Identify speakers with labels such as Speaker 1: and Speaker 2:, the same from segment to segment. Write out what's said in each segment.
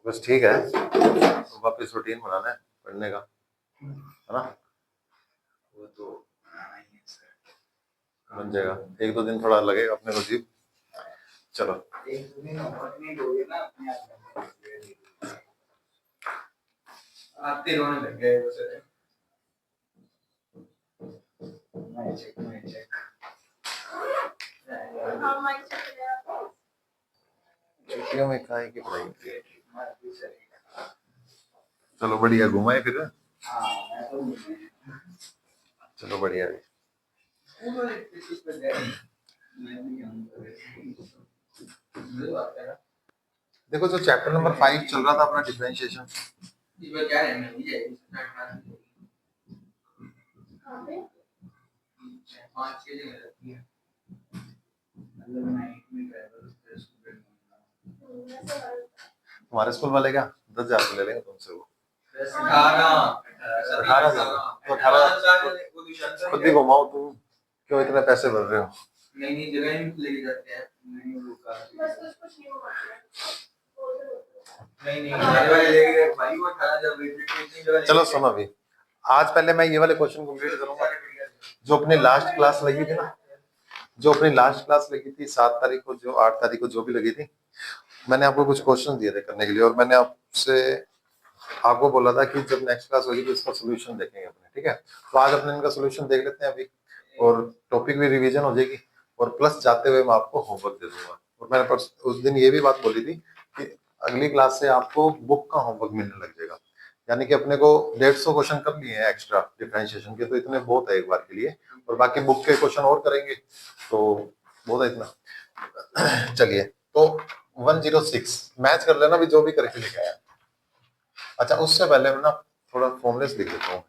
Speaker 1: बस ठीक है, तो वापस रूटीन बनाना है पढ़ने का, है ना? वो तो बन जाएगा, 1-2 दिन थोड़ा लगेगा अपने को जी। चलो आते रोने लग गए उसे। छुट्टियों में खाए की पढ़ाई की। चलो बढ़िया, घुमाए फिर। चलो बढ़िया है। देखो जो चैप्टर नंबर 5 चल रहा था अपना डिफरेंशिएशन, तुम्हारे स्कूल वाले क्या 10,000 ले लेंगे तुमसे? वो 18,000 तो 18 खुद ही घुमाओ तुम, क्यों इतने पैसे भर रहे हो? नहीं जगह ही लेके जाते हैं। चलो सुनो अभी, आज पहले मैं ये वाले क्वेश्चन कंप्लीट करूंगा जो अपनी लास्ट क्लास लगी थी ना, जो अपनी लास्ट क्लास लगी थी 7 तारीख को, जो 8 तारीख को जो भी लगी थी, मैंने आपको कुछ क्वेश्चन दिए थे करने के लिए, और मैंने आपको बोला था कि जब नेक्स्ट क्लास होगी तो इसका सोल्यूशन देखेंगे अपने, ठीक है? तो आज अपने इनका सोल्यूशन देख लेते हैं अभी, और टॉपिक भी रिवीजन हो जाएगी, और प्लस जाते हुए मैं आपको होमवर्क दे दूंगा। और मैंने उस दिन ये भी बात बोली थी कि अगली क्लास से आपको बुक का होमवर्क मिलने लग जाएगा, यानी कि अपने को 150 क्वेश्चन कर लिए हैं एक्स्ट्रा डिफरेंशिएशन के, तो इतने बहुत है एक बार के लिए, और बाकी बुक के क्वेश्चन और करेंगे तो बहुत है इतना। चलिए तो 106 मैच कर लेना भी, जो भी करके लेके आया। अच्छा उससे पहले मैं ना थोड़ा फॉर्मूलेस लिख देता हूँ।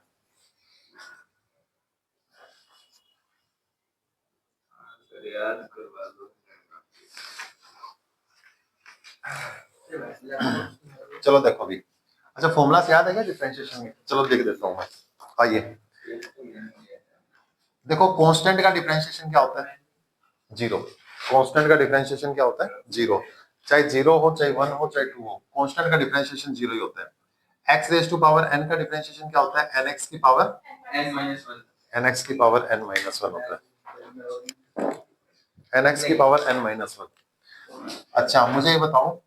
Speaker 1: चलो देखो अभी, अच्छा फॉर्मूला से याद है क्या डिफरेंशिएशन में? चलो लिख देता हूँ मैं, आइए। देखो कांस्टेंट का डिफरेंशिएशन क्या होता है? 0। कांस्टेंट का डिफरेंशिएशन क्या होता है? 0। चाहे 0 हो, चाहे 1 हो, चाहे 2 हो, कांस्टेंट का डिफरेंशिएशन 0 ही होता है। x raise to power n का डिफरेंशिएशन क्या होता है? nx की पावर n-1 nx की पावर n-1 होता है, nx की पावर n-1। अच्छा मुझे ये बताओ,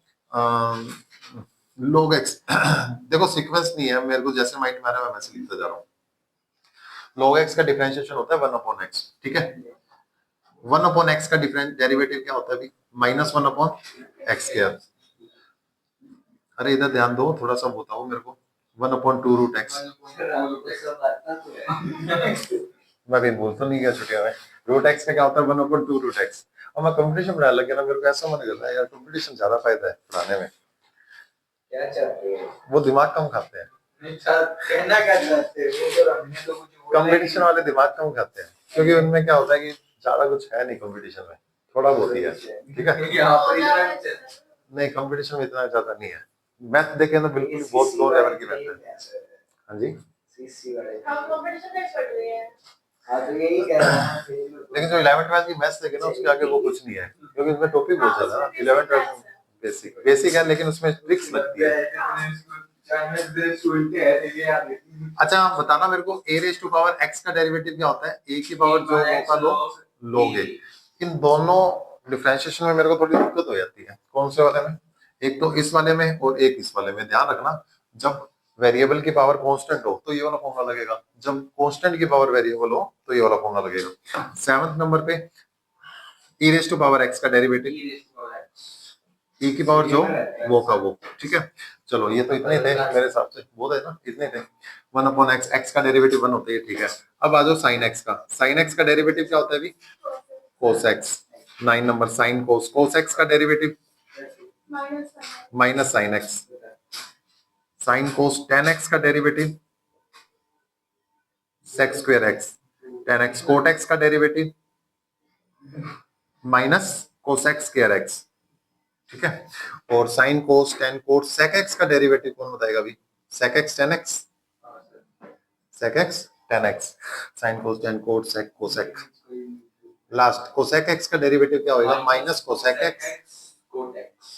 Speaker 1: log x देखो सीक्वेंस नहीं है, मेरे को जैसे माइंड में आ रहा है मैं वैसे लिखता जा रहा हूँ। log x का डिफरेंशिएशन होता है 1/x, ठीक है? 1/x का डेरिवेटिव क्या होता है अभी? -1/x²। अरे इधर ध्यान दो, थोड़ा सा बताओ मेरे को। 1/2√x। मैं भी बोल तो नहीं गया छुट्टियों में। √x का क्या होता है? 1/2√x। और मैं कंपटीशन पढ़ाने लग गया ना, मेरे को ऐसा मन करता है यार कंपटीशन ज्यादा फायदा है पढ़ाने में। क्या चाहते हो? वो दिमाग कम खाते हैं। कहना क्या चाहते हो? कंपटीशन वाले दिमाग कम खाते हैं, क्योंकि उनमें क्या होता है कि ज्यादा कुछ है नहीं कंपटीशन में, थोड़ा बहुत ही है, ठीक है? नहीं कंपटीशन में इतना ज्यादा नहीं है। मैथ देखें तो बिल्कुल बहुत लो लेवल की मैथ है। हाँ जी हम कंपटीशन नहीं पढ़ रहे हैं। हाँ तो यही कह रहा हूं, लेकिन जो 11th 12th की मैथ्स देखे ना उसके आगे वो कुछ नहीं है, क्योंकि उसमें टॉपिक बहुत ज्यादा है ना। 11th 12th बेसिक है, लेकिन उसमें ट्रिक्स लगती है। अच्छा आप बताना मेरे को, a raise to power x का डेरिवेटिव क्या होता है? a की पावर जो होगा log a। इन दोनों डिफरेंशिएशन में मेरे को थोड़ी दिक्कत हो जाती है। कौन से वाले में? एक तो इस वाले में और एक इस वाले में। ध्यान रखना, जब वेरिएबल की पावर कांस्टेंट हो तो ये वाला फॉर्मूला लगेगा, जब कांस्टेंट की पावर वेरिएबल हो तो ये वाला फॉर्मूला लगेगा। 7th नंबर पे e raise to power x का डेरिवेटिव, e की पावर जो वो का वो, ठीक है? चलो ये तो इतने थे मेरे हिसाब से, बहुत है ना, इतने थे। 1/x, x का डेरिवेटिव 1 होता है, ठीक है? अब आ जाओ sin x का। sin x का डेरिवेटिव क्या होता है अभी? cos x। 9 number sin cos x का derivative minus sin x। sin cos tan x का derivative sec² x। tan x cot x का डेरिवेटिव माइनस cosec² x, ठीक है? और sin cos tan cot sec x का derivative कौन बताएगा अभी? sec x tan x, sec x tan x, sin cos tan cot sec cosec। Last cosec x का derivative क्या होगा? Minus cosec x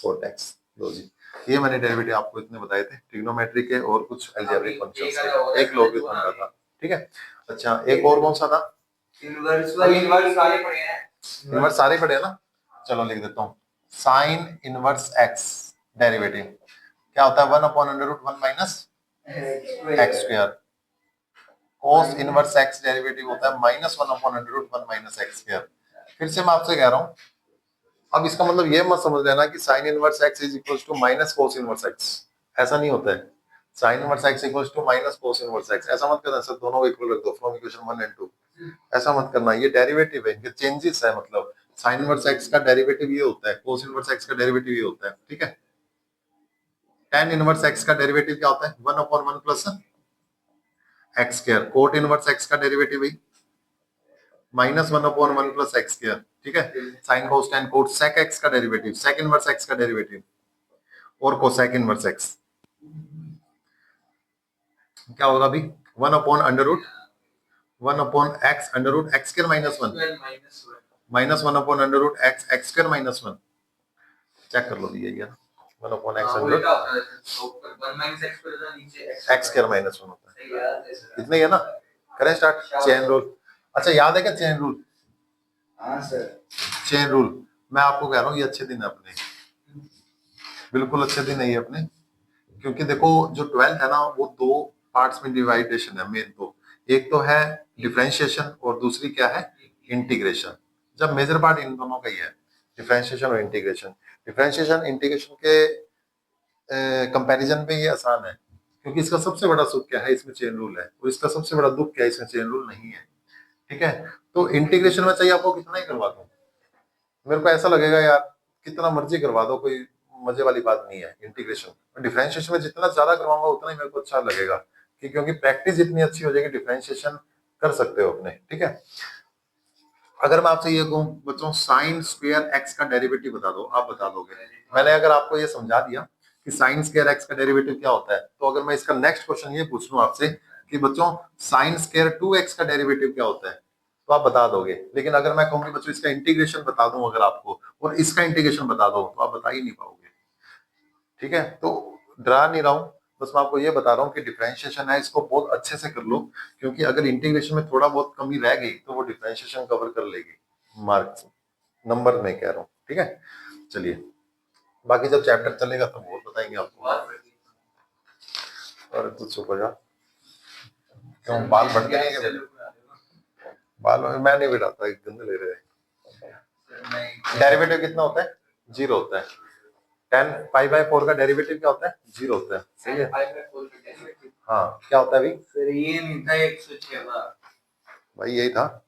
Speaker 1: cot x. लो जी, ये मैंने डेरिवेटिव आपको इतने बताए थे, ट्रिग्नोमेट्री के और कुछ अलजेब्रिक फंक्शंस के, एक लॉगरिथम का था। ठीक है, अच्छा एक और कौन सा था?
Speaker 2: इनवर्स सारे पढ़े हैं।
Speaker 1: इनवर्स सारे पढ़े हैं ना, चलो लिख देता हूँ। साइन इनवर्स एक्स डेरिवेटिव क्या होता है? 1/√1 minus x square. cos inverse x derivative होता है -1/√1 माइनस एक्स स्क्वायर। फिर से मैं आपसे कह रहा हूँ, अब इसका मतलब ये मत समझ लेना कि sine inverse x is equal to minus cos inverse x, ऐसा नहीं होता है। Sine inverse x equal to minus cos inverse x, ऐसा मत करना सर, दोनों को इक्वल रख दो फ्रॉम इक्वेशन 1 एंड 2, ऐसा मत करना। ये डेरिवेटिव है, ये चेंजेस है। मतलब साइन इनवर्स एक्स का डेरिवेटिव ये होता है, कोस इनवर्स एक्स का डेरिवेटिव ये होता है। ठीक है, tan इनवर्स एक्स का डेरिवेटिव क्या होता है? 1/1 plus x square. Cot inverse x का डेरिवेटिव भी -1/1 प्लस एक्स स्क्वायर। ठीक है, sine cos tan cot sec x का डेरिवेटिव, सेक इनवर्स एक्स का डेरिवेटिव और कोसेक इनवर्स एक्स क्या होगा अभी? 1/√1/x √x square -1 minus 1/√x x square -1। Check कर लो, यही है 1/x x स्क्वायर -1 होता है, इतना ही है ना। करें स्टार्ट। चेन रूल, अच्छा याद है क्या चेन रूल?
Speaker 2: हाँ सर।
Speaker 1: चेन रूल मैं आपको कह रहा हूँ, ये अच्छे दिन है अपने, बिल्कुल अच्छे दिन नहीं है अपने, क्योंकि देखो जो 12th है ना वो दो पार्ट्स में डिवाइडेशन है मेन। तो एक तो है डिफरेंशिएशन और दूसरी क्या है? इंटीग्रेशन। जब मेजर पार्ट इन दोनों का ही है, डिफरेंशिएशन और इंटीग्रेशन। डिफरेंशिएशन इंटीग्रेशन के कंपैरिजन में ये आसान है, क्योंकि इसका सबसे बड़ा सुख क्या है? इसमें चेन रूल है, और इसका सबसे बड़ा दुख क्या है? इसमें चेन रूल नहीं है। ठीक है, तो इंटीग्रेशन में चाहिए आपको कितना ही करवा दो, मेरे को ऐसा लगेगा यार कितना मर्जी करवा दो, कोई मजे वाली बात नहीं है इंटीग्रेशन। डिफरेंशिएशन में जितना ज्यादा करवाऊंगा उतना ही मेरे को अच्छा लगेगा, क्योंकि प्रैक्टिस जितनी अच्छी हो जाएगी डिफरेंशिएशन कर सकते हो अपने। ठीक है, अगर मैं आपसे ये कहूं बच्चों साइन स्क्वायर एक्स का डेरिवेटिव बता दो, आप बता दोगे? मैंने अगर आपको ये समझा दिया कि साइन स्क्वायर एक्स का डेरिवेटिव क्या होता है, तो अगर मैं इसका नेक्स्ट क्वेश्चन ये पूछ लूं आपसे कि बच्चों साइन स्क्वायर 2x का डेरिवेटिव क्या होता है, तो आप बता दोगे। लेकिन अगर मैं कहूँ कि बच्चों इसका इंटीग्रेशन बता दूं अगर आपको, और इसका इंटीग्रेशन बता दो, तो आप बता ही नहीं पाओगे। ठीक है, तो डरा नहीं रहा हूं, बस मैं आपको ये बता रहा हूँ कि डिफरेंशिएशन है, इसको बहुत अच्छे से कर लो, क्योंकि अगर इंटीग्रेशन में थोड़ा बहुत कमी रह गई तो वो डिफरेंशिएशन कवर कर लेगी मार्क्स नंबर में कह रहा हूँ। ठीक है, चलिए बाकी जब चैप्टर चलेगा तब और बताएंगे आपको। और कुछ चुप हो जा, क्यों बाल बढ़ गए हैं? बाल मैं नहीं बिठाता, एक गंदे ले रहे हैं। डेरिवेटिव कितना होता है? 0 होता है। tan π/4 का डेरिवेटिव क्या होता है? 0 होता है। सही है, हाँ क्या होता है अभी?
Speaker 2: सर ये नहीं था 106
Speaker 1: भाई यही था,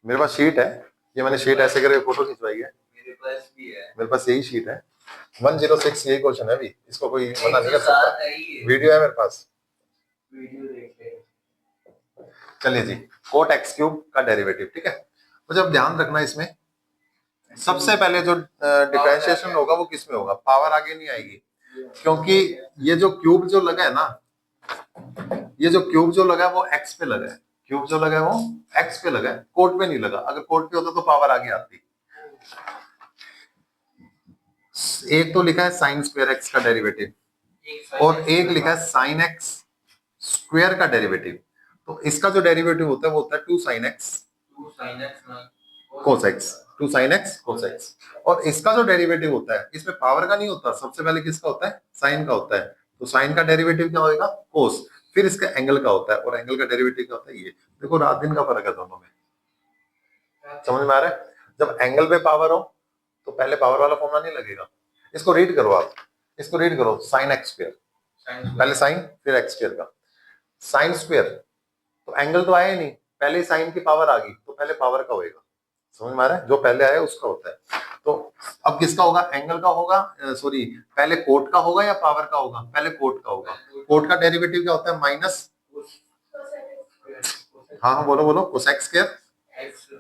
Speaker 1: मेरे पास शीट है, ये मैंने शीट ऐसे करके फोटो खिंचवाई है,
Speaker 2: मेरे पास भी है,
Speaker 1: मेरे पास यही शीट है। 106 यही क्वेश्चन है अभी, इसको कोई मना नहीं कर सकता, वीडियो है मेरे पास,
Speaker 2: वीडियो देख ले।
Speaker 1: चलिए जी, कोट एक्स क्यूब का डेरिवेटिव। ठीक है, तो जब ध्यान रखना इसमें सबसे पहले जो डिफरेंशिएशन होगा वो किस में होगा? पावर आगे नहीं आएगी, क्योंकि ये जो क्यूब जो लगा है ना, ये जो क्यूब जो लगा है वो एक्स पे लगा है, क्यूब जो लगा है वो एक्स पे लगा है, कोट पे नहीं लगा। अगर कोट पे होता तो पावर आगे आती। एक तो लिखा है साइन स्क्वायर एक्स का डेरिवेटिव और एक लिखा है साइन एक्स स्क्वायर का डेरिवेटिव। तो इसका जो डेरिवेटिव होता है वो होता है 2 sin x cos x, 2 sin x cos x। और इसका जो डेरिवेटिव होता है इसमें पावर का नहीं होता, सबसे पहले किसका होता है? साइन का होता है। तो साइन का डेरिवेटिव क्या होगा? cos। फिर इसका एंगल का होता है, और एंगल का डेरिवेटिव क्या होता है? ये देखो, रात दिन का फर्क है दोनों में, समझ में आ रहा है? जब एंगल पे पावर हो तो पहले पावर वाला फॉर्मूला नहीं लगेगा। इसको रीड करो आप, इसको रीड करो, साइन एक्स स्क्वायर, पहले साइन फिर एक्स स्क्वायर का साइन स्क्वायर, तो एंगल तो आया ही नहीं, पहले ही साइन की पावर आ गई, तो पहले पावर का होएगा। समझ में आ रहा है? जो पहले आया उसका होता है। तो अब किसका होगा? एंगल का होगा, सॉरी पहले कोट का होगा या पावर का होगा? पहले कोट का होगा। कोट का डेरिवेटिव क्या होता है? माइनस, हाँ हाँ बोलो बोलो, कोसेक स्क्वायर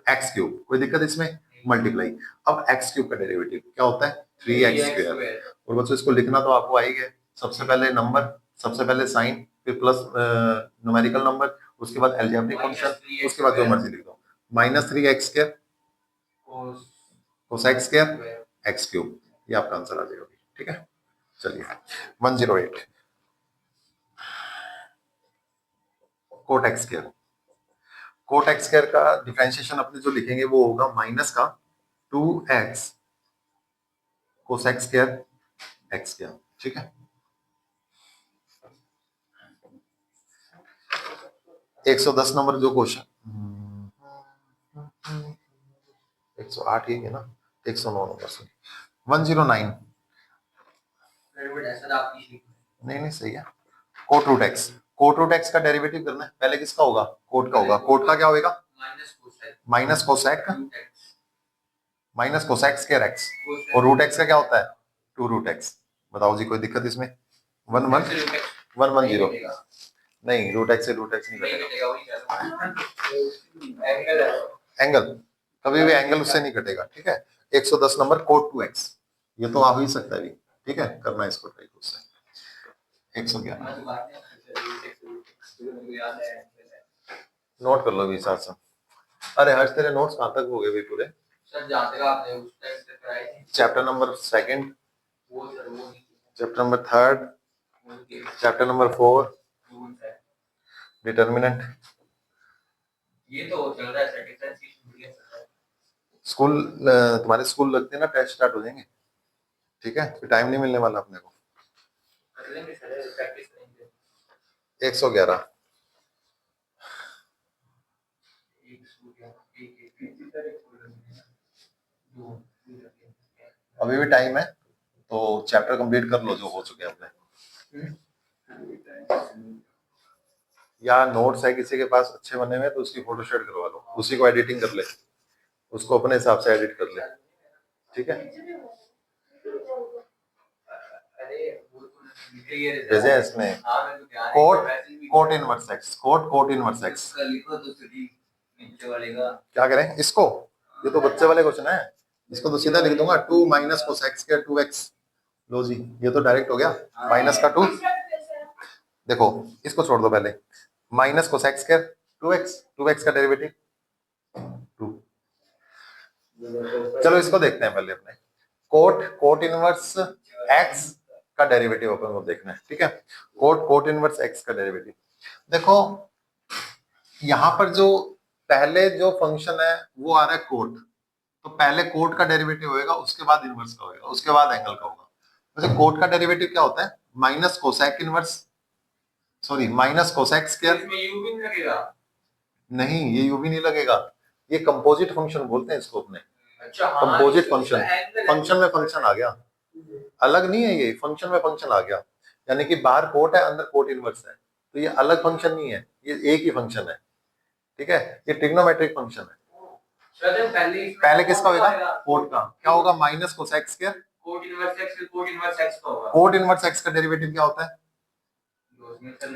Speaker 1: एक्स क्यूब, कोई दिक्कत इसमें? मल्टीप्लाई। अब एक्स क्यूब का डेरिवेटिव क्या होता है? 3x square. और बच्चों इसको लिखना तो आपको आ ही गया, सबसे पहले नंबर, सबसे पहले साइन, फिर प्लस न्यूमेरिकल नंबर, उसके बाद अलजेब्रिक फंक्शन, उसके बाद जो मर्जी लिख दो, -3x square cosec square x cube. ये आपका आंसर आ जाएगा। ठीक है, चलिए 108 cot x square. Cot x square का डिफरेंशिएशन अपने जो लिखेंगे वो होगा माइनस का 2x cosec square x square. ठीक है, 110 नंबर जो क्वेश्चन 108 ही है ना, 109 नंबर से 109 नहीं नहीं सही है। Cot root x, cot root x का डेरिवेटिव करना है, पहले किसका होगा, कोट का होगा। कोट का क्या होगा, माइनस कोसेक स्क्वायर एक्स, और रूट एक्स का क्या होता है 2 रूट एक्स। बताओ जी कोई दिक्कत इसमें। 110 नहीं, रूट एक्स से रूट एक्स नहीं कटेगा, एंगल कभी भी एंगल उससे नहीं कटेगा। ठीक है, 110 नंबर कोट 2x, ये तो आ ही सकता है भी। ठीक है, करना है इसको ट्राई उससे। 111 नोट कर लो भी साथ साथ। अरे हर्ष तेरे नोट्स कहाँ तक हो गए भी पूरे?
Speaker 2: सर जहाँ तक आपने उस टाइम से कराई थी।
Speaker 1: चैप्टर नंबर 2,
Speaker 2: वो सर वो नहीं।
Speaker 1: Chapter number 3, chapter number 4 determinant.
Speaker 2: ये तो चल रहा है सर, डिफरेंशिएशन बढ़िया चल रहा है।
Speaker 1: स्कूल तुम्हारे स्कूल लगते हैं ना, टेस्ट स्टार्ट हो जाएंगे। ठीक है, फिर टाइम नहीं मिलने वाला अपने को।
Speaker 2: कर लेंगे सर, प्रैक्टिस करेंगे।
Speaker 1: 111 अभी भी टाइम है, तो चैप्टर कंप्लीट कर लो जो हो चुके हैं अपने। या नोट्स है किसी के पास अच्छे बने हुए तो उसकी फोटो शेयर करवा लो, उसी को एडिटिंग कर ले, उसको अपने हिसाब से एडिट कर ले। ठीक है, जैसे इसमें coat inverse x, coat inverse x
Speaker 2: लिखो तो नीचे वाले का
Speaker 1: क्या करें इसको, ये तो बच्चे वाले क्वेश्चन है, इसको तो सीधा लिख दूंगा 2 माइनस कोसेक स्क्वायर 2x। लो जी, ये तो डायरेक्ट हो गया, माइनस का 2। देखो इसको छोड़ दो पहले, माइनस कोसेक स्क्वायर 2x का डेरिवेटिव 2। चलो इसको देखते हैं पहले अपने, कोट इनवर्स x का डेरिवेटिव अपन को देखना है। ठीक है, कोट इनवर्स x का डेरिवेटिव। देखो यहां पर जो पहले जो फंक्शन है वो आ रहा है कोट, तो पहले कोट का डेरिवेटिव होएगा, उसके बाद इनवर्स का होएगा, उसके बाद एंगल का होगा। वैसे कोट का डेरिवेटिव क्या होता है, minus cosec inverse, sorry minus cosec square.
Speaker 2: इसमें u भी नहीं लगेगा?
Speaker 1: नहीं, ये यू भी नहीं लगेगा, ये कंपोजिट फंक्शन बोलते हैं इसको अपने।
Speaker 2: अच्छा हाँ,
Speaker 1: कंपोजिट फंक्शन, फंक्शन में फंक्शन आ गया, अलग नहीं है ये, फंक्शन में फंक्शन आ गया। यानी कि बाहर कोट है, अंदर कोट इनवर्स है, तो ये अलग फंक्शन नहीं है, ये एक ही फंक्शन है। ठीक है, ये ट्रिग्नोमेट्रिक फंक्शन है। पहले किसका होगा, कोट का। क्या होगा, minus cosec square
Speaker 2: cot inverse x का होगा।
Speaker 1: कोट इनवर्स एक्स का डेरिवेटिव क्या होता है,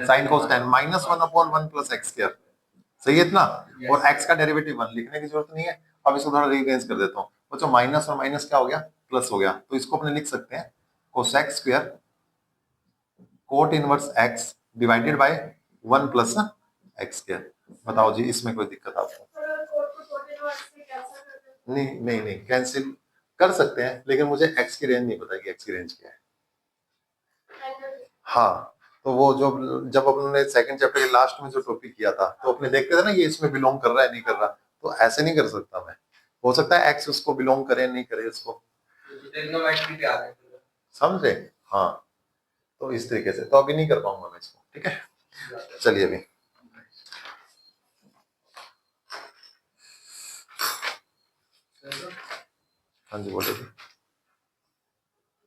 Speaker 1: sine cos tan minus 1/1 plus x square. सही है इतना, और x का डेरिवेटिव 1 लिखने की जरूरत नहीं है। अब इसको थोड़ा रीअरेंज कर देता हूँ, बच्चों माइनस और माइनस क्या हो गया, प्लस हो गया, तो इसको अपने लिख सकते हैं cosec square cot inverse x divided by 1 plus x square. बताओ जी इसमें कोई दिक्कत आपको? नहीं नहीं नहीं, कैंसिल कर सकते हैं, लेकिन मुझे x की रेंज नहीं पता कि x की रेंज क्या है। हाँ, तो वो जो जब अपने सेकंड चैप्टर के लास्ट में जो टॉपिक किया था, तो अपने देखते थे ना ये इसमें बिलोंग कर रहा है नहीं कर रहा, तो ऐसे नहीं कर सकता मैं। हो सकता है एक्स उसको बिलोंग करे नहीं करे उसको, समझे? हाँ, तो इस तरीके से तो अभी नहीं कर पाऊंगा मैं इसको। ठीक है, चलिए अभी हाँ जी बोलिए।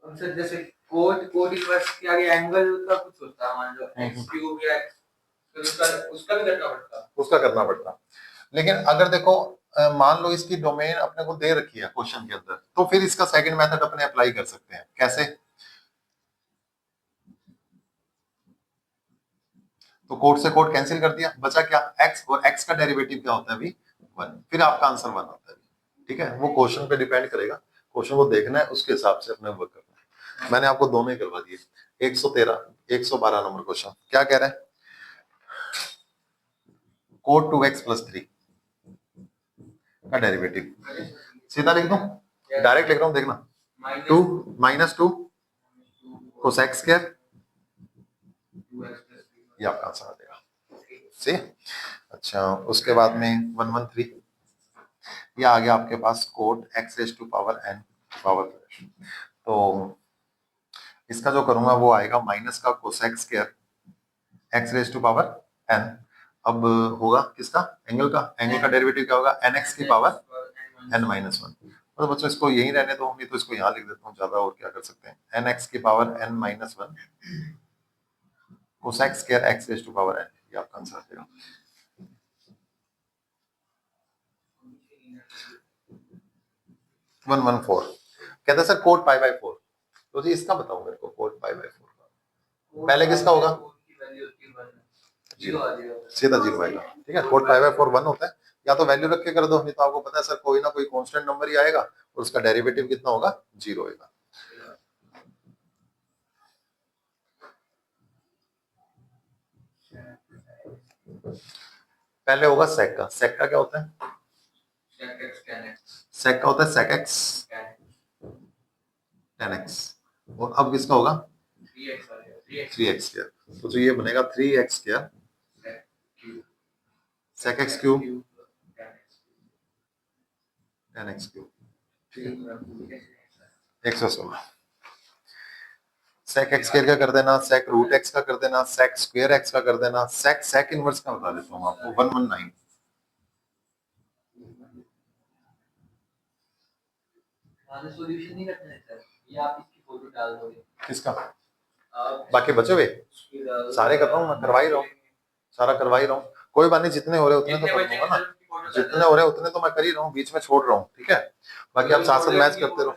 Speaker 2: सर जैसे कोट इनवर्स के आगे एंगल का कुछ होता है, मान लो x क्यूब या x, तो उसका भी करना पड़ता है।
Speaker 1: उसका करना पड़ता, लेकिन अगर देखो मान लो इसकी डोमेन अपने को दे रखी है क्वेश्चन के अंदर, तो फिर इसका सेकंड मेथड अपने अप्लाई कर सकते हैं। कैसे? तो कोट से कोट कैंसिल कर दिया, बचा क्या x, और x का डेरिवेटिव क्या होता है अभी 1, फिर आपका आंसर 1 होता है। ठीक है, वो क्वेश्चन पे डिपेंड करेगा, क्वेश्चन को देखना है उसके हिसाब से अपने वर्क करना है। मैंने आपको दोनों ही करवा दिए। 112 नंबर क्वेश्चन क्या कह रहा है, कोट 2x प्लस 3 का डेरिवेटिव। सीधा लिख दूं, डायरेक्ट लिख रहा हूं देखना, 2 -2 कोसेक स्क्वायर, ये आपका आंसर आ जाएगा। सी अच्छा, उसके बाद में 113 ये आ गया आपके पास cot x raise to power n power. तो इसका जो करूंगा वो आएगा माइनस का cosec square x raise to power n। अब होगा किसका, एंगल का डेरिवेटिव क्या होगा, nx की पावर n-1। तो बच्चों इसको यही रहने दो, नहीं तो इसको यहाँ लिख देता हूँ ज्यादा, और क्या कर सकते हैं, nx की power n-1 cosec square x raise to power n, ये आपका आंसर आएगा। वन वन फोर कहते हैं सर कोट पाई बाय 4, तो जी इसका बताओ मेरे को, कोट पाई बाय 4 का पहले किसका होगा, सीधा 0 आएगा। ठीक है, कोट पाई बाय 4 1 होता है, या तो वैल्यू रख के कर दो, नहीं तो आपको पता है सर कोई ना कोई कांस्टेंट नंबर ही आएगा और उसका डेरिवेटिव कितना होगा, 0 होगा। पहले होगा सेक का क्या होता है, सेक का होता है सेक एक्स tan x, और अब किसका होगा 3x स्क्वायर, तो जो ये बनेगा 3x square sec x cube tan x cube. ठीक है, 116 सेक एक्स स्क्वायर का कर देना, सेक रूट एक्स का कर देना, सेक स्क्वायर एक्स का कर देना, सेक इनवर्स का बता देता हूँ आपको 119।
Speaker 2: सॉल्यूशन नहीं करते हैं सर, ये आप इसकी फोटो डाल दोगे
Speaker 1: किसका, बाकी बचे हुए सारे कर रहा हूँ मैं, करवा ही रहा हूँ, सारा करवा ही रहा हूँ, कोई बात नहीं, जितने हो रहे उतने तो कर दूंगा ना, जितने हो रहे उतने तो मैं कर ही रहा हूँ, बीच में छोड़ रहा हूँ। ठीक है, बाकी आप साथ साथ मैच करते रहो।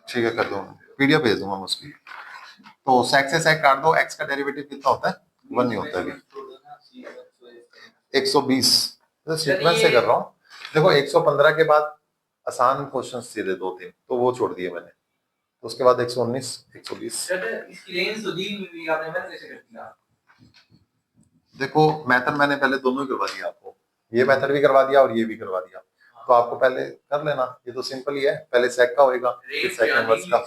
Speaker 1: ठीक है, कर दूंगा, पीडीएफ भेज दूंगा मैं उसकी। तो सेक से सेक काट दो, एक्स का डेरिवेटिव कितना होता है, 1 नहीं होता है, 120 सीक्वेंस से कर रहा हूँ। देखो 115 के बाद आसान क्वेश्चन सीधे 2-3 तो वो छोड़ दिए मैंने, तो उसके बाद 119 120। देखो मेथड मैंने पहले दोनों ही करवा दिया आपको, ये मेथड भी करवा दिया और ये भी करवा दिया, तो आपको पहले कर लेना, ये तो सिंपल ही है, पहले सेक का होएगा फिर सेक इनवर्स का।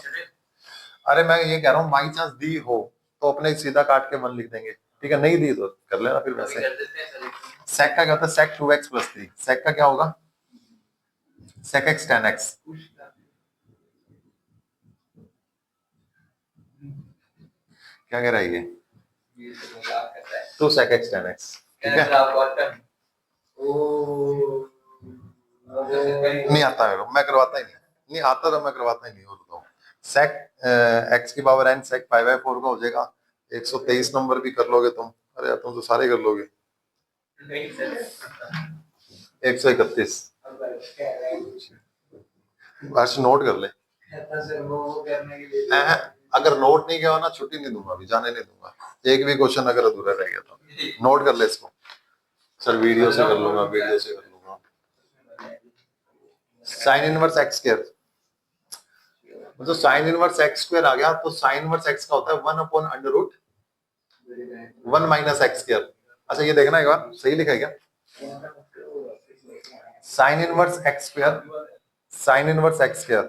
Speaker 1: अरे मैं ये कह रहा हूँ बाई चांस दी हो तो अपने सीधा काट के 1 लिख देंगे, ठीक है, नहीं दी तो कर लेना फिर वैसे। सेक का क्या होता है, सेक 2x + 3, सेक का क्या होगा, सेक x tan x। क्या कह रहा है ये, तो सेक x tan x। ठीक है, नहीं आता मेरे को, मैं करवाता ही नहीं आता तो मैं करवाता ही नहीं, और बताओ सेक x की power n sec pi by 4 का हो जाएगा 123 नंबर भी कर लोगे तुम, अरे यार तुम तो सारे कर लोगे, 131। बस नोट कर ले, अगर नोट नहीं किया हो ना छुट्टी नहीं दूंगा, अभी जाने नहीं दूंगा, एक भी क्वेश्चन अगर अधूरा रह गया तो नोट कर ले इसको। सर वीडियो से कर लूंगा, वीडियो से कर लूंगा। साइन इनवर्स एक्स स्क्वायर, मतलब साइन इनवर्स एक्स स्क्वायर आ गया, तो साइन इनवर्स एक्स का होता है 1/√1 - एक्स स्क्वायर। अच्छा ये देखना एक बार, सही लिखा है क्या, sign inverse x square, sign inverse x square,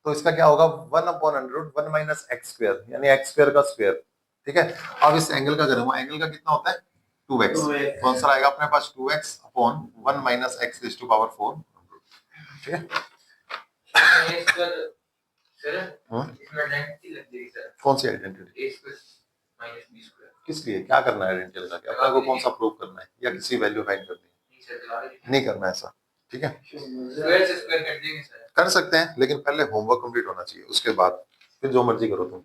Speaker 1: तो इसका क्या होगा 1/√1 - एक्स स्क्वायर, यानी एक्स स्क्वायर का स्क्वायर। ठीक है, अब इस एंगल का करूंगा, एंगल का कितना होता है 2x, तो आंसर आएगा अपने पास 2x/1 - x raise to power 4। ठीक है, कौन सी आइडेंटिटी, किस लिए, क्या करना है आइडेंटिटी का, अपने को कौन सा प्रूव करना है या किसी वैल्यू फाइंड करनी है, नहीं करना ऐसा। ठीक है, कर सकते हैं लेकिन पहले होमवर्क कंप्लीट होना चाहिए, उसके बाद फिर जो मर्जी करो तुम।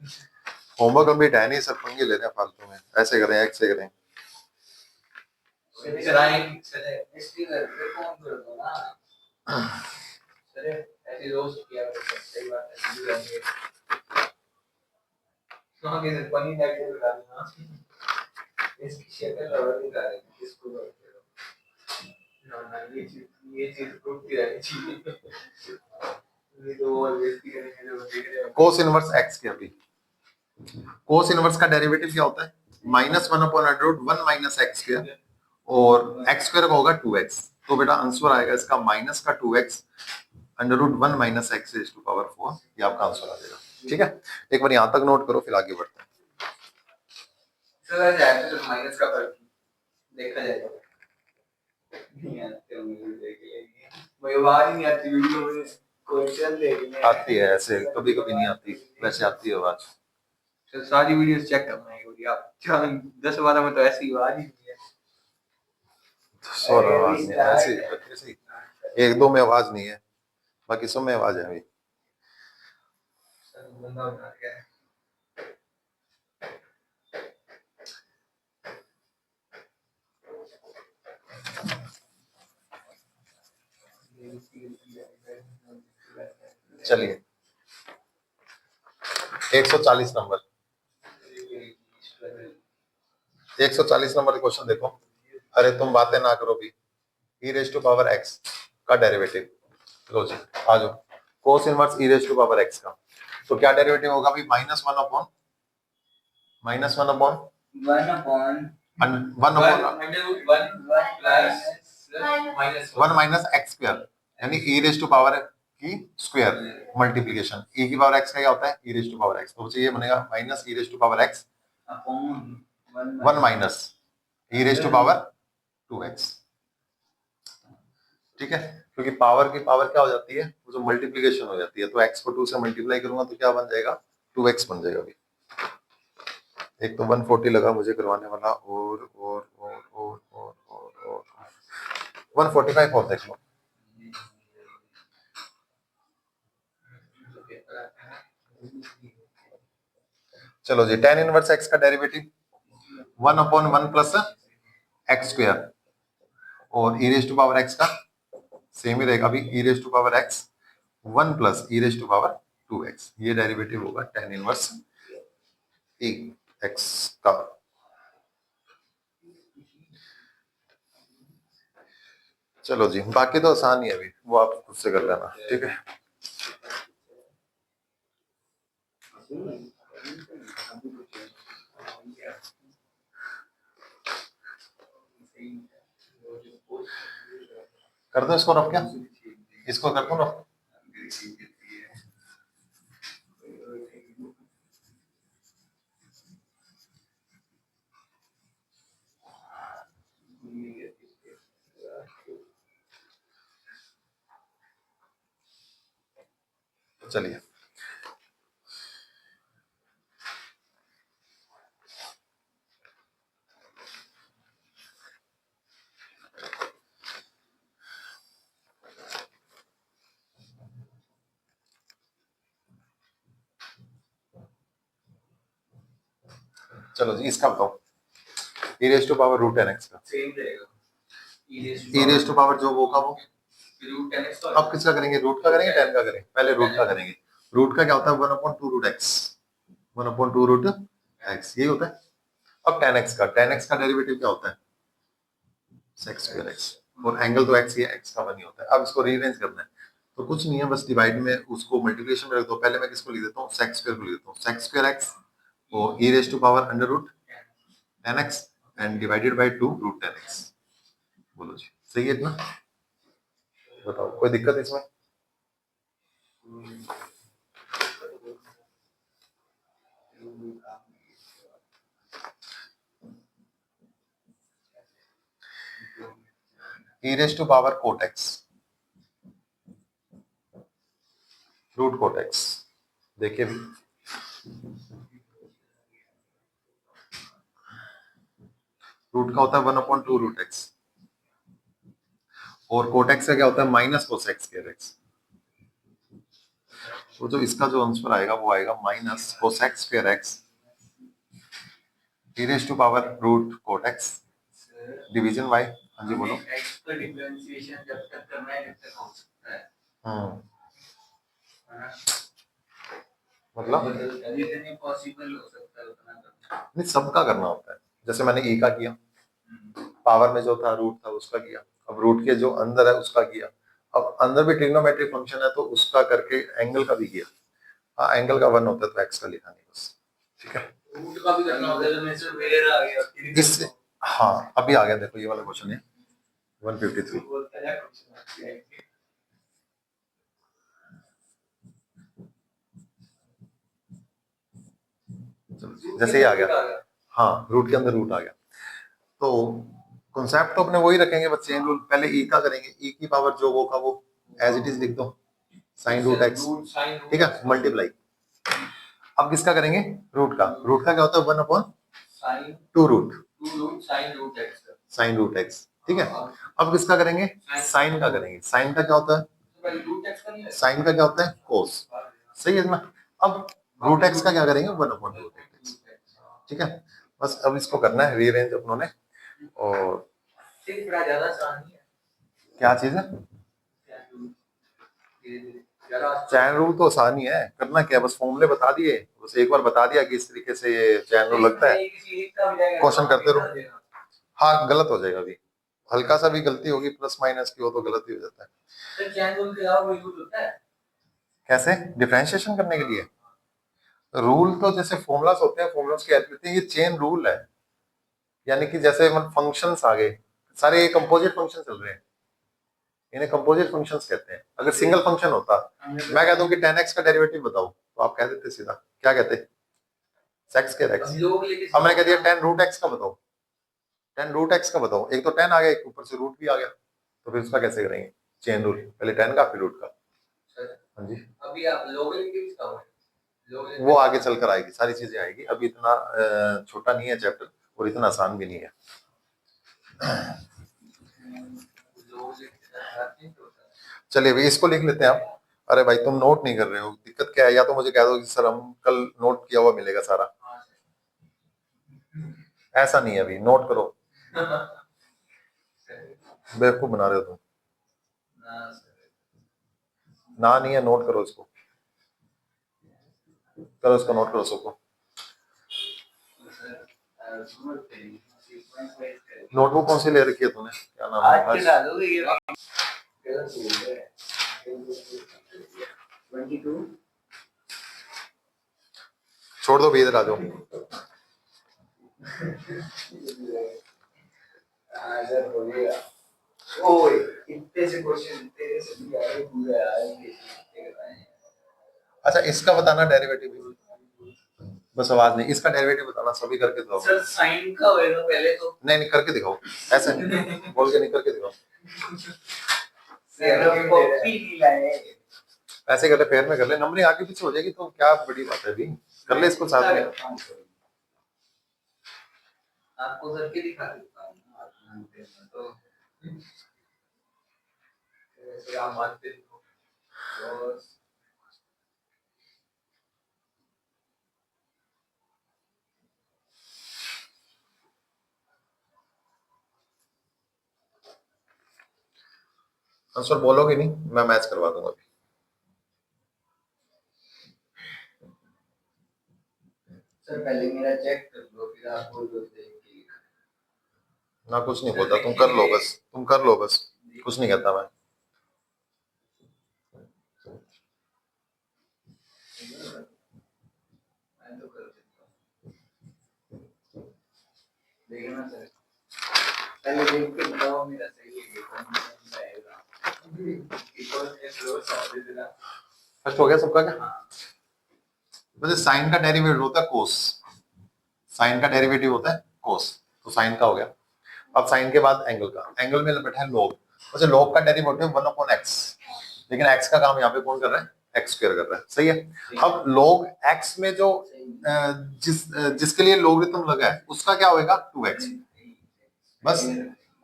Speaker 1: होमवर्क कंप्लीट है नहीं, सब पंगे ले रहे हैं फालतू में, ऐसे करें ऐसे करें। कोस इनवर्स एक्स के, अभी कोस इनवर्स का डेरिवेटिव क्या होता है, -1/√1 - एक्स स्क्वायर, और एक्स स्क्वायर का होगा 2x, तो बेटा आंसर आएगा इसका -2x under root 1 minus x raise to power 4, ये आपका आंसर आ जाएगा। ठीक है, एक बार यहाँ तक नोट करो, फिर आगे बढ़ते हैं।
Speaker 2: सर जाए तो माइनस का फर्क देखा जाएगा। नहीं आते होंगे, देख लेंगे। मुझे आवाज ही नहीं आती वीडियो में, क्वेश्चन देखने
Speaker 1: आती है ऐसे, कभी कभी नहीं आती, वैसे आती है आवाज।
Speaker 2: तो सारी वीडियोस चेक करना है और आप 10-12 में तो ऐसी आवाज ही नहीं है।
Speaker 1: सर आवाज नहीं है ऐसे, ऐसे एक दो में आवाज नहीं है, बाकी सब में आवाज है अभी।
Speaker 2: बंदा बना गया है।
Speaker 1: चलिए 140 नंबर, 140 नंबर क्वेश्चन देखो। अरे तुम बातें ना करो भी। e raise to power x का डेरिवेटिव, लो जी आ जाओ। Cos inverse e raise to power x का, तो क्या डेरिवेटिव होगा भी? Minus one upon 1 minus x square, यानी e रेज टू पावर की स्क्वायर मल्टीप्लीकेशन। e की पावर x का क्या होता है? e raise to power x, तो ये बनेगा minus e raise to power x 1 minus e raise to power 2x। ठीक है, क्योंकि पावर की पावर क्या हो जाती है? वो जो मल्टीप्लीकेशन हो जाती है, तो x को 2 से मल्टीप्लाई करूंगा तो क्या बन जाएगा? 2x बन जाएगा। अभी एक तो 140 लगा मुझे करवाने वाला, और 145 और देख लो। चलो जी, tan इनवर्स x का derivative 1 upon 1 plus x square, और e raise to power x का सेम ही रहेगा अभी, e raise to power x 1 plus e raise to power 2x, ये डेरिवेटिव होगा tan इनवर्स e x का। चलो जी, बाकी तो आसान ही है, अभी वो आप खुद से कर लेना। ठीक है, कर दो इसको रफ, क्या इसको कर दो रफ। चलिए चलो जी, इसका बताओ e raise to power root 10x का।
Speaker 2: सेम रहेगा।
Speaker 1: e रेज टू पावर जो वो का वो,
Speaker 2: रूट 10x तो
Speaker 1: अब किसका करेंगे? रूट का करेंगे 10 का करेंगे? पहले रूट का करेंगे। रूट का क्या होता है? 1 upon 2 root x, 1 upon 2 root x, यही होता है। अब 10x का, 10x का डेरिवेटिव क्या होता है? sec स्क्वायर x, और एंगल तो x ही है, x का 1 ही होता है। अब इसको रीअरेंज करना है, तो कुछ नहीं है, बस डिवाइड में उसको मल्टीप्लिकेशन में रख दो। पहले मैं किसको लिख देता हूँ? sec स्क्वायर को लिख देता हूँ, sec स्क्वायर x और e raise to power under root 10x and divided by 2 root 10x। बोलो जी, सही है इतना? बताओ, कोई दिक्कत इसमें? e raise to power cot x root cot x, देखिए भी रूट का होता है 1 अपॉन 2 रूट x, और कोट x का क्या होता है? Minus cosec square x। तो जो इसका जो आंसर आएगा वो आएगा minus cosec square x e raise to power root cot x division y। हाँ जी बोलो।
Speaker 2: x का डिफरेंशिएशन जब तक करना है जब तक हो सकता है।
Speaker 1: मतलब
Speaker 2: जितनी पॉसिबल हो सकता है उतना करना।
Speaker 1: नहीं, सबका करना होता है। जैसे मैंने e का किया, पावर में जो था रूट था उसका किया, अब रूट के जो अंदर है उसका किया, अब अंदर भी ट्रिग्नोमेट्रिक फंक्शन है तो उसका करके एंगल का भी किया। हाँ, एंगल का 1 होता है तो एक्स का लिखा नहीं बस। ठीक है,
Speaker 2: रूट का भी करना होता है, तो मैं से वेयर आ गया
Speaker 1: इससे हाँ अभी आ गया, देखो ये वाला क्वेश्चन है 153। जैसे ये आ गया, हाँ रूट के अंदर रूट आ गया, तो कॉन्सेप्ट तो अपने वही रखेंगे बस चेन रूल। पहले ई का करेंगे, ई की पावर जो वो का वो एज इट इज लिख दो, साइन रूट एक्स, ठीक है, मल्टीप्लाई। अब किसका करेंगे, रूट का। रूट का क्या होता है, 1/2 रूट, साइन रूट एक्स, ठीक है। अब किसका करेंगे, साइन का करेंगे। साइन का क्या होता है, साइन का क्या होता है, कोस, सही है ना। अब रूट एक्स का क्या करेंगे, 1/रूट एक्स, ठीक है। बस अब इसको करना है रीअरेंज अपनों ने। और क्या चीज है, चैन रूल तो आसान ही है, करना क्या है, बस फॉर्मूले बता दिए, बस एक बार बता दिया कि इस तरीके से ये चैन रूल लगता है, क्वेश्चन करते रहो। हाँ गलत हो जाएगा, अभी हल्का सा भी गलती होगी प्लस माइनस की हो तो गलत ही हो जाता है।
Speaker 2: चैन रूल के अलावा कोई रूल होता है?
Speaker 1: कैसे, डिफरेंशिएशन करने के लिए रूल तो जैसे फॉर्मूलास होते हैं, फॉर्मूलास की हेल्प लेते हैं, ये चेन रूल है। यानी कि जैसे मतलब फंक्शंस आ गए, सारे कंपोजिट फंक्शन चल रहे हैं, इन्हें कंपोजिट फंक्शंस कहते हैं। अगर सिंगल फंक्शन होता, मैं कह दूं कि 10x का डेरिवेटिव बताओ, तो आप कह देते सीधा, क्या कहते, सेक्स के एक्स। अब मैंने कह दिया 10 रूट एक्स का बताओ, 10 रूट एक्स का बताओ, एक तो 10 आ गया, एक ऊपर से रूट भी आ गया, तो फिर उसका कैसे करेंगे, चेन रूल, पहले 10 का फिर रूट का। हाँ जी,
Speaker 2: अभी आप लोगरिथम का हो,
Speaker 1: वो आगे चलकर आएगी, सारी चीजें आएगी, अभी इतना छोटा नहीं है चैप्टर और इतना आसान भी नहीं है। चलिए भाई इसको लिख लेते हैं आप। अरे भाई तुम नोट नहीं कर रहे हो, दिक्कत क्या है, या तो मुझे कह दो कि सर हम कल नोट किया हुआ मिलेगा सारा, ऐसा नहीं है, अभी नोट करो, बेवकूफ बना रहे हो तुम, ना नहीं है, नोट करो इसको, करो इसको, नोट करो सबको। नोटबुक कौन सी ले रखी है तूने, क्या नाम है,
Speaker 2: आज के डालोगे ये 22
Speaker 1: छोड़ दो भी, इधर आ जाओ।
Speaker 2: आंसर हो गया। ओए इतने से क्वेश्चन तेरे से भी आए पूरा आएंगे।
Speaker 1: अच्छा इसका बताना डेरिवेटिव, बस आवाज नहीं, इसका डेरिवेटिव बताना, सभी करके दो।
Speaker 2: सर साइन का होएगा पहले तो,
Speaker 1: नहीं नहीं करके दिखाओ, ऐसे नहीं बोल के नहीं, करके दिखाओ,
Speaker 2: सर कॉपी नहीं लाए,
Speaker 1: ऐसे कर ले, फेयर में कर ले, नंबरिंग आगे पीछे हो जाएगी तो क्या बड़ी बात है, अभी कर ले इसको साथ में।
Speaker 2: आपको करके दिखा देता हूं तो ऐसे आप मानते हो और
Speaker 1: आंसर बोलोगे नहीं, मैं मैच करवा दूंगा अभी।
Speaker 2: सर पहले मेरा चेक कर लो फिर आप बोल दो देख के
Speaker 1: ना कुछ नहीं बोलता, तुम कर लो बस, तुम कर लो बस, कुछ नहीं कहता मैं।
Speaker 2: मैं तो कर देता हूं, देखना सर पहले देख के बताओ मेरा सही है कि कौन सा आएगा, इक्वल के स्लो साथ दे देना।
Speaker 1: फर्स्ट हो गया सबका क्या,
Speaker 2: हाँ
Speaker 1: वैसे साइन का डेरिवेटिव होता है कोस, साइन का डेरिवेटिव होता है कोस, तो साइन का हो गया। अब साइन के बाद एंगल का, एंगल में बैठा है लॉग, वैसे लॉग का डेरिवेटिव 1/x, लेकिन x का काम यहाँ पे कौन कर रहा है, x स्क्वायर कर रहा है, सही है। अब log x में जो जिसके लिए लॉगरिथम लगा है उसका क्या होएगा, 2x, बस।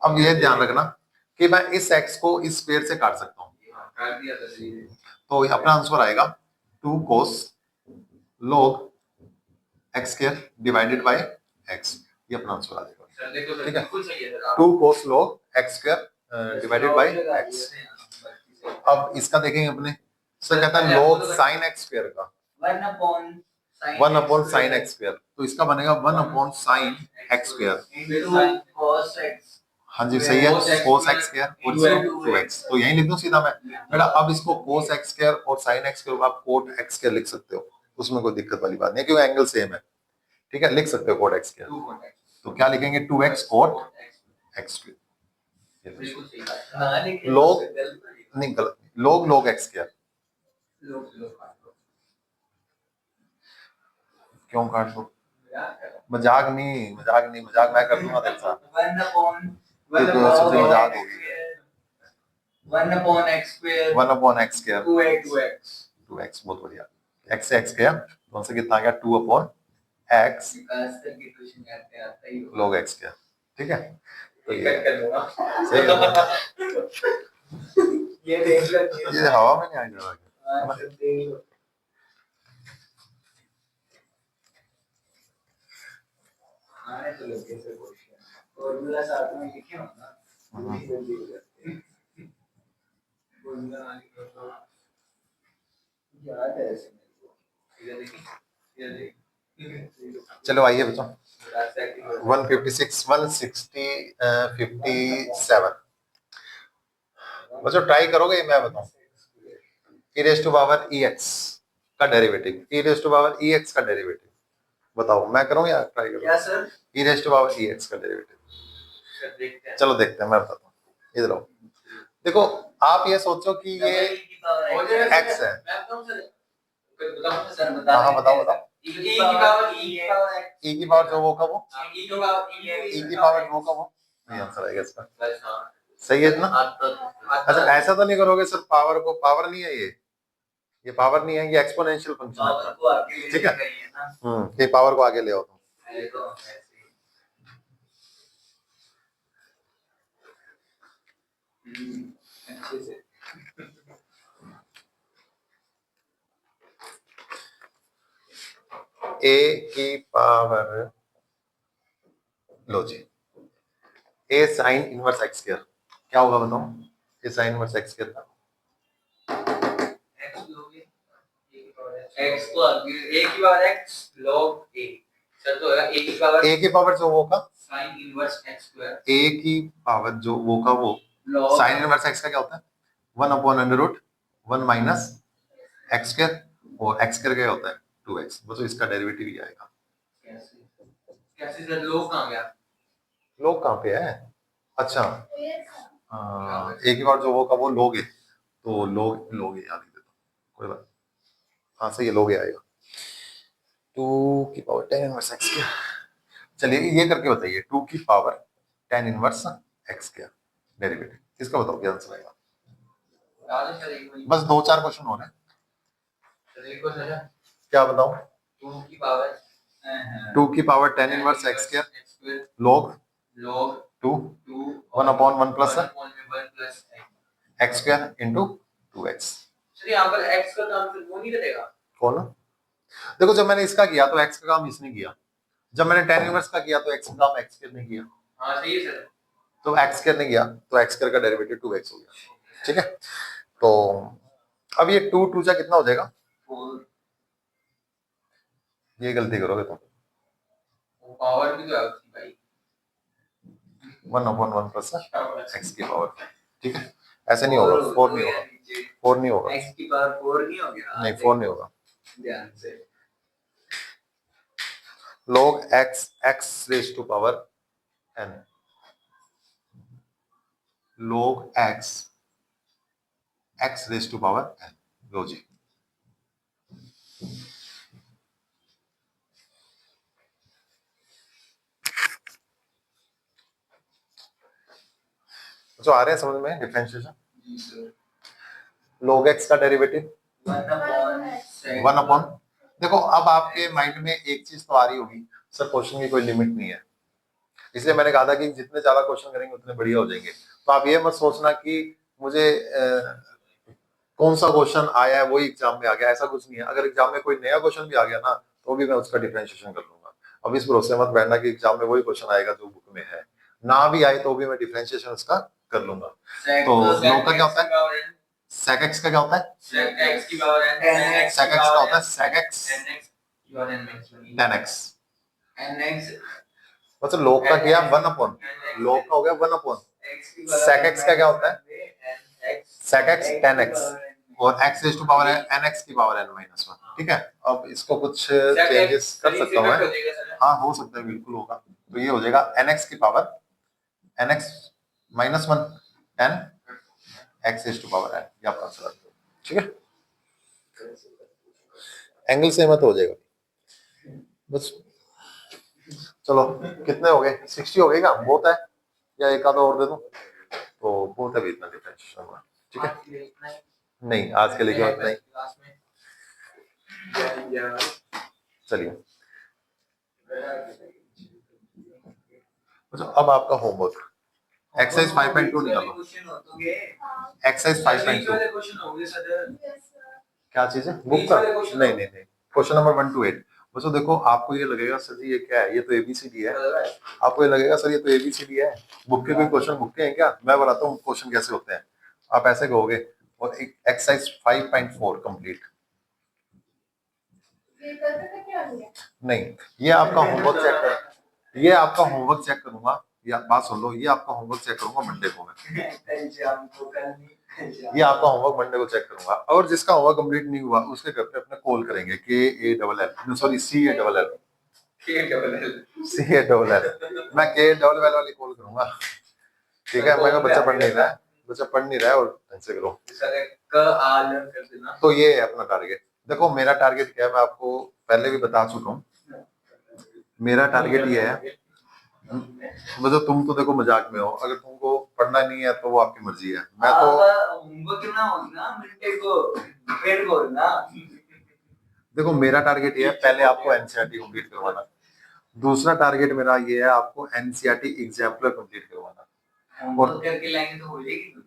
Speaker 1: अब ये ध्यान रखना कि मैं इस x को इस स्क्वायर से काट सकता हूँ,
Speaker 2: काट दिया था सही है।
Speaker 1: तो अपना आंसर आएगा 2 cos log x square divided by x, ये अपना आंसर आ जाएगा,
Speaker 2: सर देखो सर
Speaker 1: ठीक है।
Speaker 2: बिल्कुल सही है sir
Speaker 1: 2 cos log x square divided by x। अब इसका देखेंगे अपने, सर कहता है log sin x स्क्वायर का 1 अपॉन sin x स्क्वायर, तो इसका बनेगा 1 upon sin x square,
Speaker 2: cos x
Speaker 1: हाँ जी सही है, cos x स्क्वायर और इसको 2x, तो यही लिख दूं सीधा मैं बेटा। अब इसको cos x स्क्वायर और sin x स्क्वायर आप cot x स्क्वायर लिख सकते हो, उसमें कोई दिक्कत वाली बात नहीं है क्योंकि एंगल सेम है, ठीक है, लिख सकते हो cot x स्क्वायर, तो क्या लिखेंगे 2x cot x square, log नहीं गलत, log x स्क्वायर, क्यों काट दो, मजाक नहीं, मजाक मैं कर दूंगा तेरे साथ।
Speaker 2: 1 upon
Speaker 1: ये तो सोचो मजाक होगी।
Speaker 2: 1 upon x square
Speaker 1: 1 upon x square
Speaker 2: 2x
Speaker 1: 2x, बहुत बढ़िया। x से x गया, कौन से कितना आ गया 2 अपॉन x
Speaker 2: विकास सर की ट्यूशन करते हैं आता ही
Speaker 1: log x गया, ठीक है। तो
Speaker 2: ये
Speaker 1: ये
Speaker 2: कट कर दूंगा
Speaker 1: सही है।
Speaker 2: ये देख लो
Speaker 1: ये हवा में नहीं आ जा
Speaker 2: हाँ,
Speaker 1: रहा।
Speaker 2: सब देख लो आने तो लगे से क्वेश्चन फॉर्मूला साथ में लिखे हो ना पूरी जल्दी हो जाते हैं फॉर्मूला आने तो याद है ऐसे मेरे को ये देखिए ये देखिए
Speaker 1: चलो आइए बच्चों, 156 160 57 बच्चों ट्राई करोगे, मैं बताऊं। e raise to power ex का derivative, e raise to power ex का डेरिवेटिव बताओ, मैं करूं या ट्राई करूं?
Speaker 2: क्या sir
Speaker 1: e raise to power ex का डेरिवेटिव
Speaker 2: देखते हैं
Speaker 1: चलो देखते हैं, मैं बताता हूं। इधर आओ, देखो आप ये सोचो कि ये x है।
Speaker 2: मैं बताऊं सर बता
Speaker 1: हाँ बताओ बताओ।
Speaker 2: e की पावर
Speaker 1: e की पावर जो वो का वो,
Speaker 2: e की पावर
Speaker 1: e की पावर वो का वो, ये आंसर आएगा इसका। सही है ना? अच्छा ऐसा तो नहीं करोगे सर, पावर को पावर नहीं है ये पावर नहीं है, ये एक्सपोनेंशियल फंक्शन है, ठीक है। ये पावर को आगे ले आओ तुम।
Speaker 2: अच्छे से
Speaker 1: a की पावर, लो जी, a sine inverse x square क्या होगा बताओ? a sine inverse x square का
Speaker 2: x को a की power x log a sir तो a की पावर
Speaker 1: a की पावर जो वो का
Speaker 2: sin inverse x square
Speaker 1: a की पावर जो वो का वो साइन इनवर्स x का क्या होता है 1 upon under root 1 minus x square, और x स्क्वायर क्या होता है 2x, बस इसका डेरिवेटिव ही आएगा।
Speaker 2: कैसे सर लोग कहां गया
Speaker 1: लोग कहाँ पे है? अच्छा a की पावर जो वो का वो लोगे, तो लोगे याद ही देता कोई बात। हाँ सही है, लोगे आएगा 2 की पावर 10 इनवर्स x स्क्वायर। चलिए ये करके बताइए 2 की power 10 inverse x square derivative, इसका बताओ क्या आंसर आएगा? बस 2-4 क्वेश्चन हो रहे हैं, क्या बताऊं?
Speaker 2: 2 की power
Speaker 1: 10 inverse x square log 2 1 upon 1 plus x square into 2x।
Speaker 2: Sir यहां पर x का काम फिर वो नहीं करेगा
Speaker 1: कौन? देखो जब मैंने इसका किया तो x का काम इसने किया, जब मैंने 10 इनवर्स का किया तो x का काम x स्क्वायर ने किया।
Speaker 2: हां सही है सर,
Speaker 1: तो x स्क्वायर ने किया तो x स्क्वायर का डेरिवेटिव 2x हो गया, ठीक है। तो अब ये 2 2 जा कितना हो जाएगा?
Speaker 2: 4
Speaker 1: ये गलती करोगे तुम,
Speaker 2: वो पावर भी तो है उसकी भाई
Speaker 1: 1 अपॉन 1 प्लस x की पावर, ठीक है। ऐसे नहीं होगा, 4 नहीं होगा, 4 नहीं होगा,
Speaker 2: x की पावर 4 नहीं हो गया
Speaker 1: नहीं 4 नहीं होगा।
Speaker 2: ध्यान से
Speaker 1: log x raise to power n, log x raise to power n, लो जी। जो आ रहे हैं समझ में डिफरेंशिएशन?
Speaker 2: जी सर
Speaker 1: log x का डेरिवेटिव
Speaker 2: 1
Speaker 1: 1 अपॉन, देखो अब आपके माइंड में एक चीज तो आ रही होगी, सर क्वेश्चन की कोई लिमिट नहीं है, इसलिए मैंने कहा था कि जितने ज्यादा क्वेश्चन करेंगे उतने बढ़िया हो जाएंगे। तो आप ये मत सोचना कि मुझे कौन सा क्वेश्चन आया है वही एग्जाम में आ गया, ऐसा कुछ नहीं है। अगर एग्जाम में कोई नया क्वेश्चन भी आ गया ना तो भी मैं उसका डिफरेंशिएशन कर लूंगा। अब इस भरोसे मत बैठना कि एग्जाम में वही क्वेश्चन आएगा जो बुक में है, ना भी आए तो भी मैं डिफरेंशिएशन उसका कर लूंगा। तो log का क्या होता है? sec x का क्या होता है?
Speaker 2: sec x की पावर n
Speaker 1: sec x का होता है sec x
Speaker 2: की पावर n में
Speaker 1: tan x,
Speaker 2: nx
Speaker 1: मतलब log का किया 1 अपॉन, log का हो गया 1 अपॉन, sec x का क्या होता है? sec x tan x, और x रेज़ टू पावर है nx की पावर n माइनस 1, ठीक है। अब इसको कुछ चेंजेस कर सकता हूँ मैं, हाँ हो सकता है, बिल्कुल होगा। तो ये हो जाएगा nx की power nx minus 1 tan x raise to power n, ये आपका आंसर आ जाएगा, ठीक है। एंगल सेम है तो हो जाएगा बस। चलो कितने हो गए, 60 हो गए क्या, बहुत है या एक आधा और दे दूं, तो बहुत है भी इतना डिफरेंशिएशन हुआ, ठीक है।
Speaker 2: आज के लिए इतना ही।
Speaker 1: नहीं आज के लिए क्यों इतना ही,
Speaker 2: क्लास में या
Speaker 1: चलिए। अच्छा अब आपका होमवर्क, एक्सरसाइज 5.2 निकालो,
Speaker 2: क्वेश्चन हो तो गए
Speaker 1: एक्सरसाइज 5.2
Speaker 2: क्वेश्चन हो गए सर।
Speaker 1: क्या चीज है, बुक का, नहीं नहीं नहीं, क्वेश्चन नंबर 1 to 8। बच्चों देखो आपको ये लगेगा सर जी ये क्या है, ये तो एबीसीडी है, आपको ये लगेगा सर ये तो एबीसीडी है, बुक के कोई क्वेश्चन बुक के हैं क्या, मैं बताता हूँ क्वेश्चन कैसे होते हैं, आप ऐसे कहोगे। और एक्सरसाइज 5.4 कंप्लीट, नहीं ये आपका होमवर्क चेक कर, ये आपका होमवर्क चेक करूंगा, या बात सुन लो, ये आपका होमवर्क चेक करूंगा मंडे को मैं, ये आपका होमवर्क मंडे को चेक करूंगा, और जिसका होमवर्क कंप्लीट नहीं हुआ उसके घर पे अपने कॉल करेंगे, KALL सॉरी CALL मैं KALL वाली कॉल करूंगा, ठीक है। मैं बच्चा पढ़ नहीं रहा है, बच्चा पढ़ नहीं रहा है, और ढंग से करो, तो ये है अपना टारगेट। देखो मेरा टारगेट क्या है, मैं आपको पहले भी बता चुका हूँ, मेरा टारगेट ये है, मतलब तुम तो देखो मजाक में हो, अगर तुमको पढ़ना नहीं है तो वो आपकी मर्जी है, मैं तो देखो मेरा टारगेट ये है पहले आपको एनसीईआरटी कंप्लीट करवाना, दूसरा टारगेट मेरा ये है आपको एनसीईआरटी एग्जाम्पलर कंप्लीट करवाना, और
Speaker 2: करके लाएंगे तो हो जाएगी।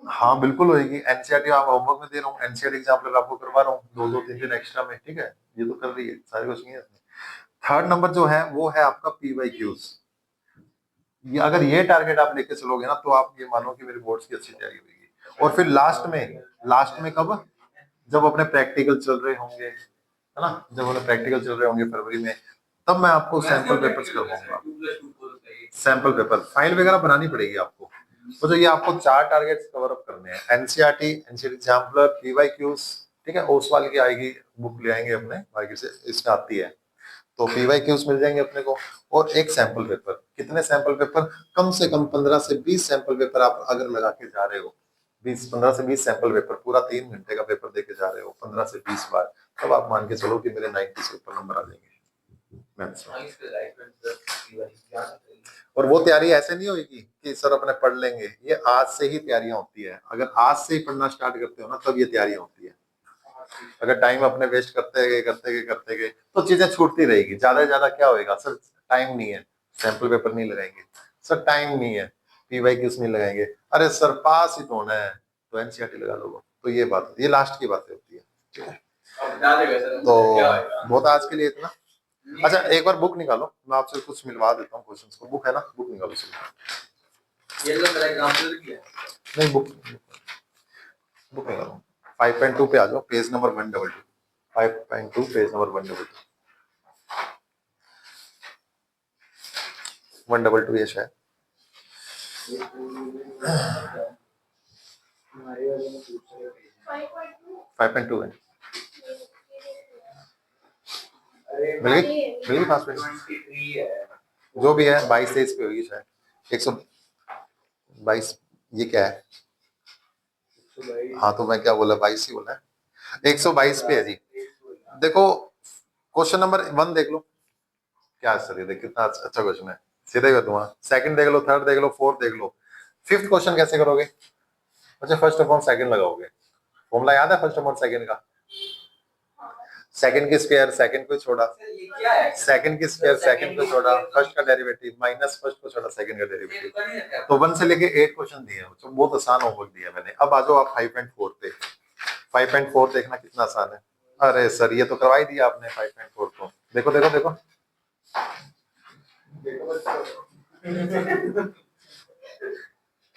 Speaker 1: हाँ बिल्कुल होएगी, एनसीईआरटी आप होमवर्क में दे रहा हूँ, एनसीईआरटी एग्जाम्पलर आपको करवा रहा हूँ 2-2 3 दिन एक्स्ट्रा में, ठीक है, ये तो कर रही है सारी कुछ नहीं है। थर्ड नंबर जो है वो है आपका PYQs, ये अगर ये टारगेट आप लेके चलोगे ना तो आप ये मानो कि मेरे बोर्ड्स की अच्छी तैयारी होगी। और फिर लास्ट में कब, जब अपने प्रैक्टिकल चल रहे होंगे, है ना, जब अपने प्रैक्टिकल चल रहे होंगे फरवरी में, तब मैं आपको सैंपल पेपर्स करवाऊंगा, सैंपल पेपर फाइल वगैरह बनानी पड़ेगी आपको। तो जो ये आपको 4 टारगेट्स कवर अप करने हैं, एनसीईआरटी एग्जाम्पलर, PYQs, ठीक है, ओसवाल की आएगी बुक ले आएंगे अपने मार्केट से, इसमें आती है, तो PYQs मिल जाएंगे अपने को, और एक सैंपल पेपर, कितने सैंपल पेपर, कम से कम 15 से 20 सैंपल पेपर आप अगर लगा के जा रहे हो, 15 से 20 सैंपल पेपर, पूरा 3 घंटे का पेपर देके जा रहे हो 15 से 20 बार, तब आप मान के चलो कि मेरे 90 से ऊपर नंबर आ जाएंगे मैथ्स में। और वो तैयारी ऐसे नहीं होगी कि सर अपने पढ़ लेंगे, ये आज से ही तैयारियां होती है, अगर आज से ही पढ़ना स्टार्ट करते हो ना तब ये तैयारियां होती है, अगर टाइम अपने वेस्ट करते गए तो चीजें छूटती रहेगी, ज्यादा से ज्यादा क्या होएगा सर, टाइम नहीं है, सैंपल पेपर नहीं लगाएंगे सर, टाइम नहीं है, PYQs नहीं लगाएंगे, अरे सर पास ही तो होना है तो एनसीईआरटी लगा लो, तो ये बात, ये लास्ट की बातें होती है, ठीक है। तो बहुत आज के लिए इतना। अच्छा एक बार बुक निकालो, मैं आपसे कुछ मिलवा देता हूँ क्वेश्चंस को, बुक है ना, बुक निकालो
Speaker 2: ये लो मेरा एग्जांपल किया
Speaker 1: नहीं बुक निकालो, 5.2 पे आ जाओ, पेज नंबर 122, 5.2 पेज नंबर 122 ये शायद 5.2 है, मिल गई पास में,
Speaker 2: 23 है
Speaker 1: जो भी है 22-23 पे होगी शायद, 122, ये क्या है, हाँ तो मैं क्या बोला 22 ही बोला है, 122 पे है जी। देखो क्वेश्चन नंबर 1 देख लो, क्या सर ये देख कितना अच्छा क्वेश्चन है, सीधे कर दूंगा, सेकंड देख लो, थर्ड देख लो, फोर्थ देख लो, फिफ्थ क्वेश्चन कैसे करोगे, अच्छा फर्स्ट अपॉन सेकंड लगाओगे, फॉर्मूला याद है फर्स्ट अपॉन सेकंड का, सेकंड की स्क्वायर सेकंड को छोड़ा, सेकंड की स्क्वायर सेकंड को छोड़ा, फर्स्ट का डेरिवेटिव माइनस फर्स्ट को छोड़ा सेकंड का डेरिवेटिव, तो 1 से लेके 8 क्वेश्चन दिए हैं, तो बहुत आसान होमवर्क दिया मैंने। अब आ जाओ आप 5.4 पे, 5.4 देखना कितना आसान है, अरे सर ये तो करवाई दिया आपने 5.4 को, देखो देखो देखो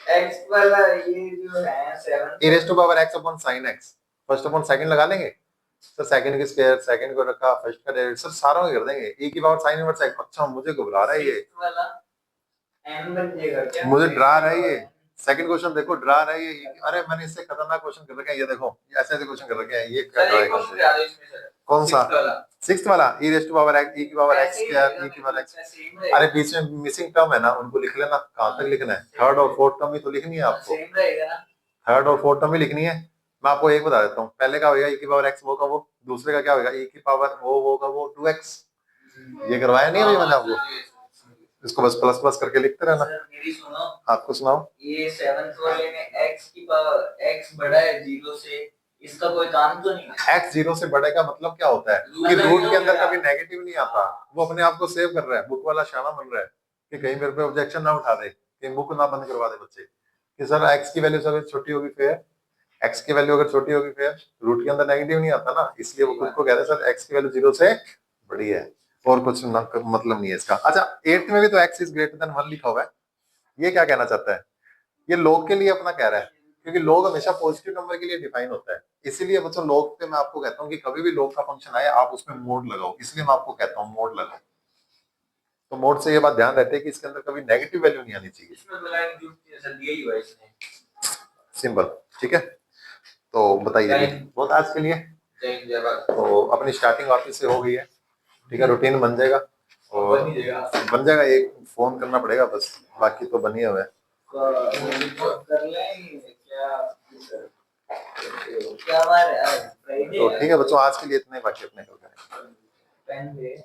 Speaker 2: x वाला ये जो है 7
Speaker 1: e raised to power x upon sin x, first upon second लगा लेंगे सर, सेकंड की स्क्वायर सेकंड को रखा, फर्स्ट का डेरिवेटिव सर सारा कर देंगे, e की पावर sin इनवर्स x, अच्छा मुझे घबरा रहा है ये
Speaker 2: वाला n बन जाएगा क्या,
Speaker 1: मुझे डरा रहा है ये, सेकंड क्वेश्चन देखो डरा रहा है ये, अरे मैंने इससे खतरनाक क्वेश्चन कर रखे हैं, ये देखो ये ऐसे ऐसे क्वेश्चन कर रखे हैं, ये क्या कराएगा, कौन सा, सिक्स्थ वाला e raised to power x, e की पावर x स्क्वायर, e की पावर x, अरे बीच में मिसिंग टर्म है ना, उनको लिख लेना, कहां तक लिखना है, थर्ड और फोर्थ टर्म ही तो लिखनी है आपको,
Speaker 2: सेम रहेगा ना,
Speaker 1: थर्ड और फोर्थ टर्म ही लिखनी है। मैं आपको एक बता देता हूँ, पहले का होगा e की पावर x वो का वो, दूसरे का क्या होगा e की पावर वो का वो 2x, ये करवाया नहीं अभी मैंने आपको, इसको बस प्लस प्लस करके लिखते रहना।
Speaker 2: सर मेरी सुनो,
Speaker 1: आपको सुनाओ।
Speaker 2: ये 7th वाले में x की पावर x बड़ा है 0 से, इसका कोई काम तो नहीं है?
Speaker 1: x 0 से बड़े का मतलब क्या होता है कि रूट के अंदर कभी नेगेटिव नहीं आता, वो अपने आप को सेव कर रहा है, बुक वाला शाना बन रहा है कि कहीं मेरे पे ऑब्जेक्शन ना उठा दे, कहीं बुक ना बंद करवा दे बच्चे कि सर x की वैल्यू अगर छोटी होगी फिर x की वैल्यू अगर छोटी होगी फिर रूट के अंदर नेगेटिव नहीं आता ना, इसलिए वो खुद को कह रहे हैं सर x की वैल्यू 0 से बड़ी है और कुछ ना मतलब नहीं है इसका। अच्छा 8th में भी तो x इज ग्रेटर देन 1 लिखा हुआ है, ये क्या कहना चाहता है? ये log के लिए अपना कह रहा है, क्योंकि log हमेशा पॉजिटिव नंबर के लिए डिफाइन होता है, इसीलिए बच्चों log पे मैं आपको कहता हूँ कि कभी भी log का फंक्शन आए आप उसमें मोड लगाओ, इसलिए मैं आपको कहता हूँ मोड लगाओ। तो मोड से ये बात ध्यान रहती है कि इसके अंदर कभी नेगेटिव वैल्यू नहीं आनी चाहिए।
Speaker 2: इसमें तो लाइन ग्रुप जैसा दिया ही हुआ है इसने।
Speaker 1: सिंपल, ठीक है। तो बताइए बहुत आज के लिए, तो अपनी स्टार्टिंग वापस से हो गई है, ठीक है, रूटीन बन जाएगा और बन जाएगा, एक फोन करना पड़ेगा बस, बाकी तो बनिए हुए हैं।
Speaker 2: कर लें क्या? क्या बार है?
Speaker 1: तो ठीक है बच्चों, आज के लिए इतने, बाकी अपने कल करेंगे।
Speaker 2: पेन दे।